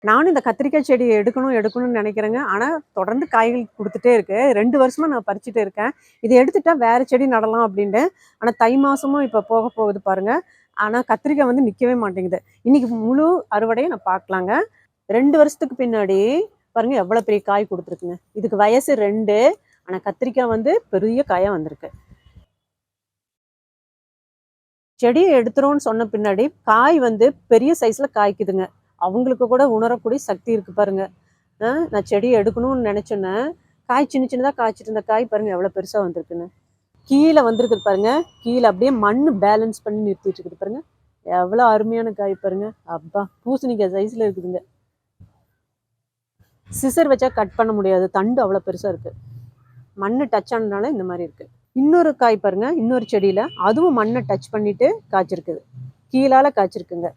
நானும் இந்த கத்திரிக்காய் செடி எடுக்கணும்னு நினைக்கிறேங்க. ஆனா, தொடர்ந்து காய்கள் குடுத்துட்டே இருக்கு. 2 வருஷமா நான் பறிச்சுட்டே இருக்கேன். இத எடுத்துட்டா வேற செடி நடலாம் அப்டின்ட்டு. ஆனா, தை மாசமும் இப்ப போக போகுது பாருங்க. ஆனா, கத்திரிக்காய் வந்து நிக்கவே மாட்டேங்குது. இன்னைக்கு முழு அறுவடைய நான் பார்க்கலாங்க. 2 வருஷத்துக்கு பின்னாடி பாருங்க எவ்வளோ பெரிய காய் குடுத்துருக்குங்க. இதுக்கு வயசு 2. ஆனா, கத்திரிக்காய் வந்து பெரிய காயா வந்திருக்கு. செடிய எடுத்துருவோம்னு சொன்ன பின்னாடி, காய் வந்து பெரிய சைஸ்ல காய்க்குதுங்க. அவங்களுக்கு கூட உணரக்கூடிய சக்தி இருக்கு பாருங்க. நான் செடிய எடுக்கணும்னு நெனச்சோன்னே, காய் சின்ன சின்னதா காய்ச்சிட்டு இருந்த காய் பாருங்க எவ்வளோ பெருசா வந்திருக்குன்னு. கீழ வந்திருக்குது பாருங்க. கீழ அப்படியே மண்ணு பேலன்ஸ் பண்ணி நிறுத்தி வச்சிருக்குது பாருங்க. எவ்வளோ அருமையான காய் பாருங்க. அப்பா! பூசணிக்காய் சைஸ்ல இருக்குதுங்க. சிசர் வச்சா கட் பண்ண முடியாது. தண்டு அவ்வளோ பெருசா இருக்கு. மண்ணு டச் ஆனதுனால இந்த மாரி இருக்கு. இன்னொரு காய் பாருங்க, இன்னொரு செடியில. அதுவும் மண்ண டச் பண்ணிட்டு காய்ச்சிருக்குது. கீழால காய்ச்சிருக்குங்க.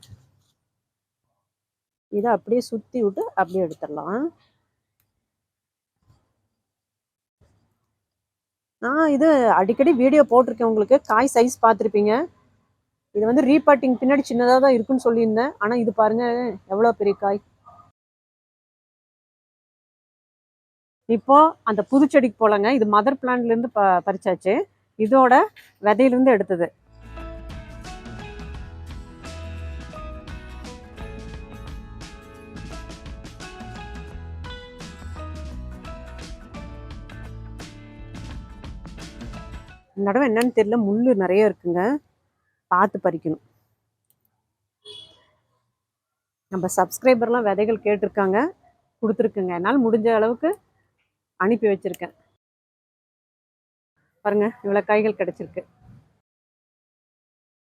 இத அப்படியே சுத்தி விட்டு அப்படியே எடுத்துடலாம். நான் இது அடிக்கடி வீடியோ போட்டிருக்கேன் உங்களுக்கு. காய் சைஸ் பார்த்துருப்பீங்க. இது வந்து ரீபாட்டிங் பின்னாடி சின்னதா தான் இருக்குன்னு சொல்லியிருந்தேன். ஆனா இது பாருங்க எவ்வளோ பெரிய காய். இப்போ அந்த புது செடிக்கு போலங்க. இது மதர் பிளான்ட்ல இருந்து பறிச்சாச்சு. இதோட விதையிலிருந்து எடுத்தது. இந்த தடவை என்னன்னு தெரியல முள்ளு நெறைய இருக்குங்க. பார்த்து பறிக்கணும். நம்ம சப்ஸ்கிரைபர்லாம் விதைகள் கேட்டிருக்காங்க. குடுத்துருக்குங்க. என்னால முடிஞ்ச அளவுக்கு அனுப்பி வச்சிருக்கேன். பாருங்க இவ்வளோ காய்கள் கிடைச்சிருக்கு.